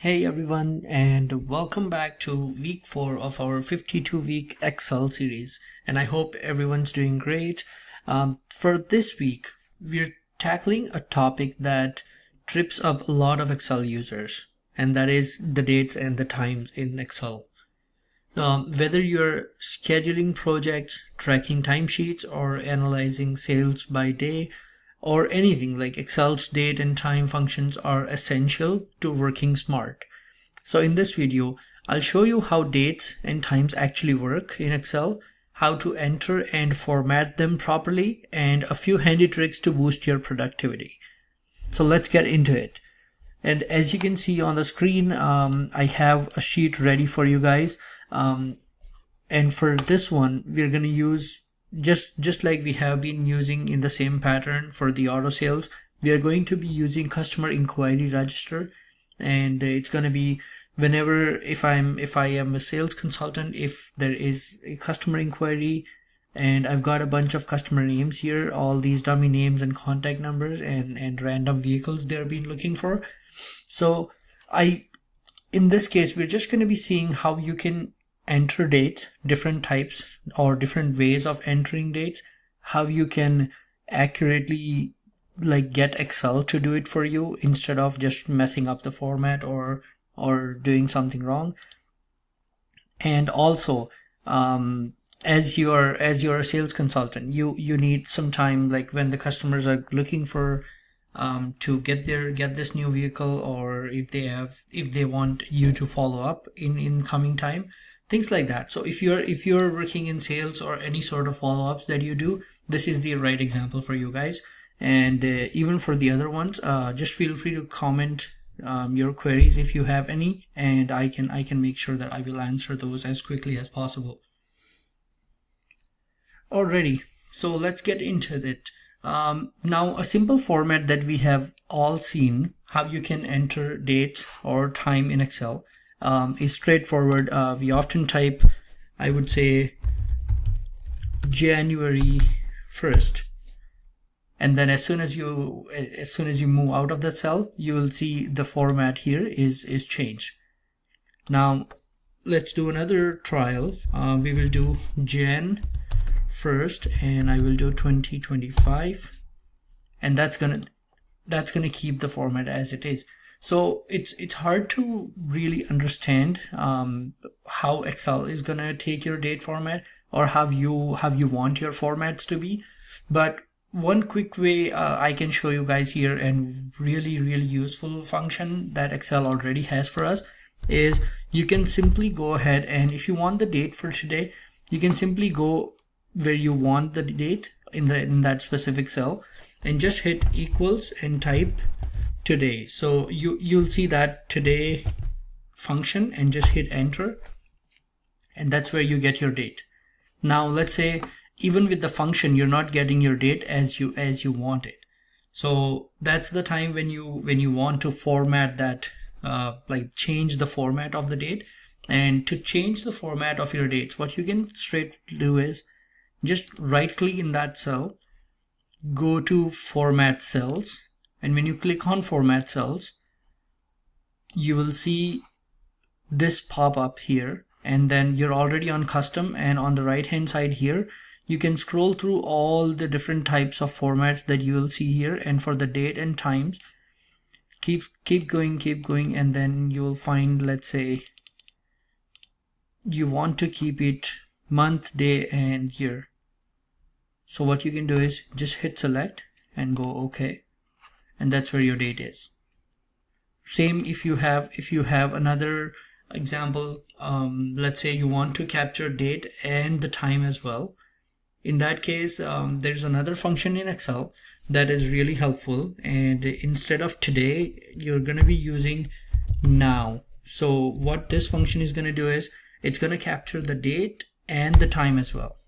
Hey everyone, and welcome back to week 4 of our 52-week Excel series. And I hope everyone's doing great. For this week, we're tackling a topic that trips up a lot of Excel users, and that is the dates and the times in Excel. Whether you're scheduling projects, tracking timesheets, or analyzing sales by day, or anything like Excel's date and time functions are essential to working smart. So in this video, I'll show you how dates and times actually work in Excel, how to enter and format them properly, and a few handy tricks to boost your productivity. So let's get into it. And as you can see on the screen, I have a sheet ready for you guys. And for this one, we're going to use just like we have been using in the same pattern for the auto sales. We are going to be using customer inquiry register, and it's going to be whenever if I am a sales consultant, if there is a customer inquiry and I've got a bunch of customer names here, all these dummy names and contact numbers and random vehicles they're been looking for. So in this case, we're just going to be seeing how you can enter dates, different types or different ways of entering dates, how you can accurately get Excel to do it for you instead of just messing up the format or doing something wrong. And also, as you're a sales consultant, you need some time, like when the customers are looking for to get this new vehicle, or if they want you to follow up in coming time, things like that. So if you're working in sales or any sort of follow-ups that you do, this is the right example for you guys. And even for the other ones, just feel free to comment your queries if you have any, and I can make sure that I will answer those as quickly as possible. Alrighty, so let's get into it. Now, a simple format that we have all seen how you can enter date or time in Excel is straightforward. We often type, I would say, January 1st. And then as soon as you move out of that cell, you will see the format here is changed. Now, let's do another trial. We will do Jan 1st, and I will do 2025, and that's gonna keep the format as it is. So it's hard to really understand how Excel is gonna take your date format or how you want your formats to be. But one quick way I can show you guys here, and really useful function that Excel already has for us, is you can simply go ahead, and if you want the date for today, you can simply go where you want the date in that specific cell and just hit equals and type today. So you'll see that today function and just hit enter, and that's where you get your date. Now let's say even with the function you're not getting your date as you want it. So that's the time when you want to format that, change the format of the date. And to change the format of your dates, what you can straight do is just right click in that cell, go to format cells, and when you click on format cells, you will see this pop up here, and then you're already on custom, and on the right hand side here you can scroll through all the different types of formats that you will see here. And for the date and times, keep going, and then you will find, let's say you want to keep it month, day, and year. So what you can do is just hit select and go OK, and that's where your date is. Same if you have another example, let's say you want to capture date and the time as well. In that case, there's another function in Excel that is really helpful, and instead of today you're going to be using now. So what this function is going to do is it's going to capture the date and the time as well.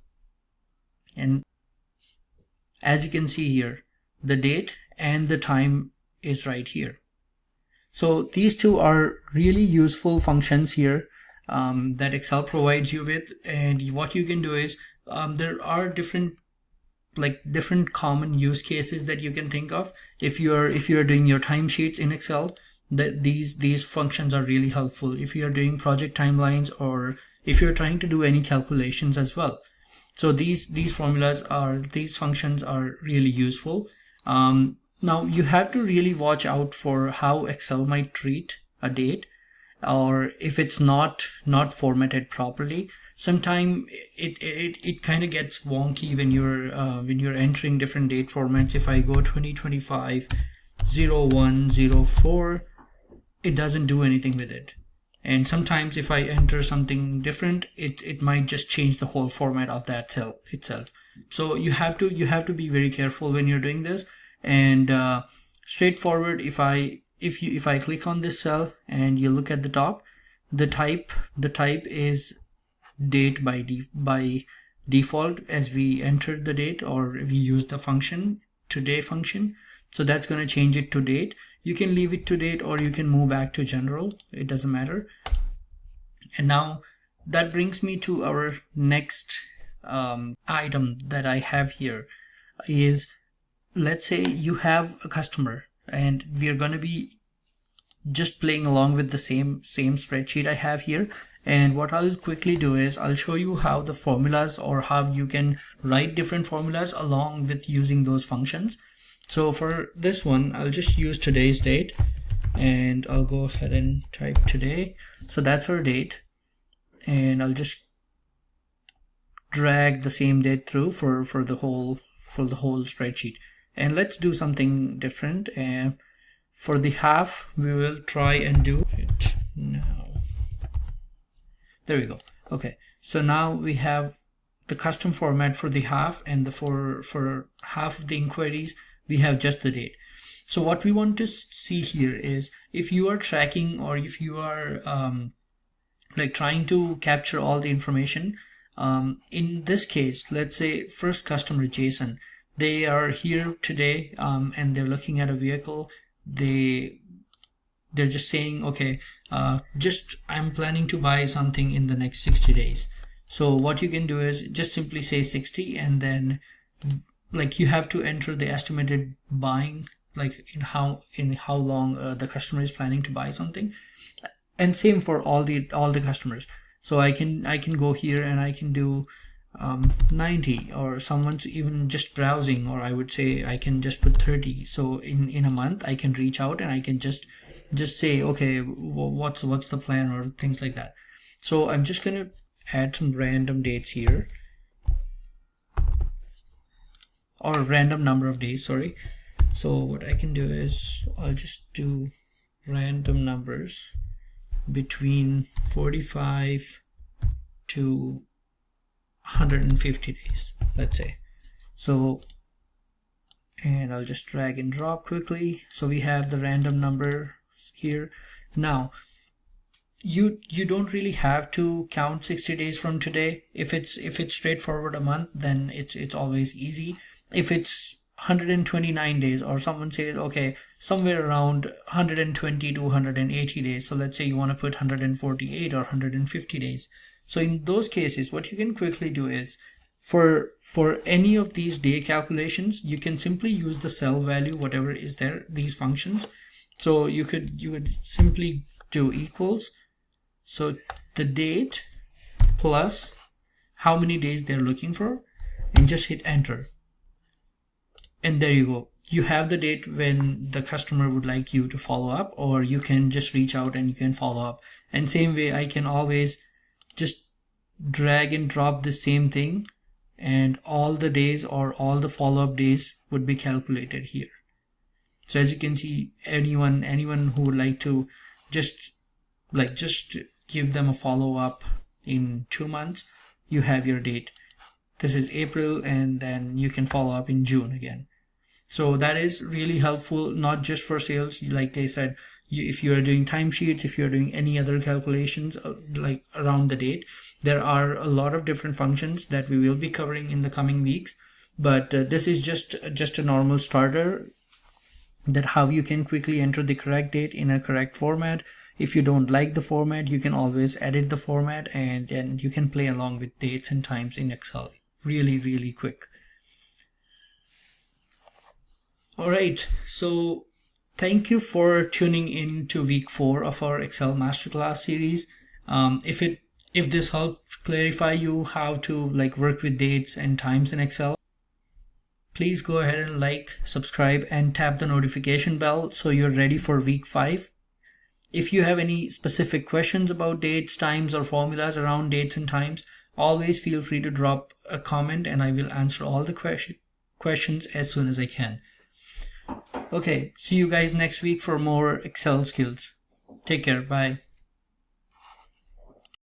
And as you can see here, the date and the time is right here. So these two are really useful functions here that Excel provides you with. And what you can do is there are different common use cases that you can think of. If you're doing your timesheets in Excel, these functions are really helpful if you are doing project timelines or if you're trying to do any calculations as well. So these functions are really useful. Now you have to really watch out for how Excel might treat a date, or if it's not formatted properly. Sometimes it kind of gets wonky when you're entering different date formats. If I go 2025 0104, it doesn't do anything with it. And sometimes if I enter something different, it might just change the whole format of that cell itself. So you have to be very careful when you're doing this. And straightforward, if I click on this cell and you look at the top, the type is date by default, as we entered the date or we use the function today function. So that's going to change it to date. You can leave it to date or you can move back to general, it doesn't matter. And now that brings me to our next item that I have here is, let's say you have a customer and we're going to be just playing along with the same spreadsheet I have here. And what I'll quickly do is I'll show you how the formulas, or how you can write different formulas along with using those functions. So for this one, I'll just use today's date and I'll go ahead and type today. So that's our date, and I'll just drag the same date through for the whole spreadsheet. And let's do something different. And for the half, we will try and do it now. There we go. Okay, so now we have the custom format for the half, and for half of the inquiries we have just the date. So what we want to see here is, if you are tracking or if you are like trying to capture all the information, in this case, let's say first customer Jason, they are here today and they're looking at a vehicle. They're just saying, okay, I'm planning to buy something in the next 60 days. So what you can do is just simply say 60, and then like you have to enter the estimated buying, like in how long the customer is planning to buy something. And same for all the customers. So I can go here and I can do 90, or someone's even just browsing, or I would say I can just put 30. So in a month I can reach out and I can just say, okay, what's the plan, or things like that. So I'm just gonna add some random dates here, or random number of days, sorry. So what I can do is I'll just do random numbers between 45 to 150 days, let's say. So, and I'll just drag and drop quickly. So we have the random number here. Now you don't really have to count 60 days from today. If it's straightforward a month, then it's always easy. If it's 129 days, or someone says, okay, somewhere around 120 to 180 days, so let's say you want to put 148 or 150 days. So in those cases, what you can quickly do is, for any of these day calculations, you can simply use the cell value, whatever is there, these functions. So you would simply do equals, so the date plus how many days they're looking for, and just hit enter. And there you go. You have the date when the customer would like you to follow up, or you can just reach out and you can follow up. And same way, I can always just drag and drop the same thing, and all the days or all the follow-up days would be calculated here. So as you can see, anyone who would like to just give them a follow-up in 2 months, you have your date. This is April, and then you can follow up in June again. So that is really helpful, not just for sales. Like I said, if you are doing timesheets, if you're doing any other calculations like around the date, there are a lot of different functions that we will be covering in the coming weeks. But this is just a normal starter, that how you can quickly enter the correct date in a correct format. If you don't like the format, you can always edit the format, and you can play along with dates and times in Excel really quick. All right, so Thank you for tuning in to week 4 of our Excel Masterclass series. If this helped clarify you how to like work with dates and times in Excel, please go ahead and like, subscribe, and tap the notification bell so you're ready for week 5. If you have any specific questions about dates, times, or formulas around dates and times, always feel free to drop a comment and I will answer all the questions as soon as I can. Okay, see you guys next week for more Excel skills. Take care. Bye.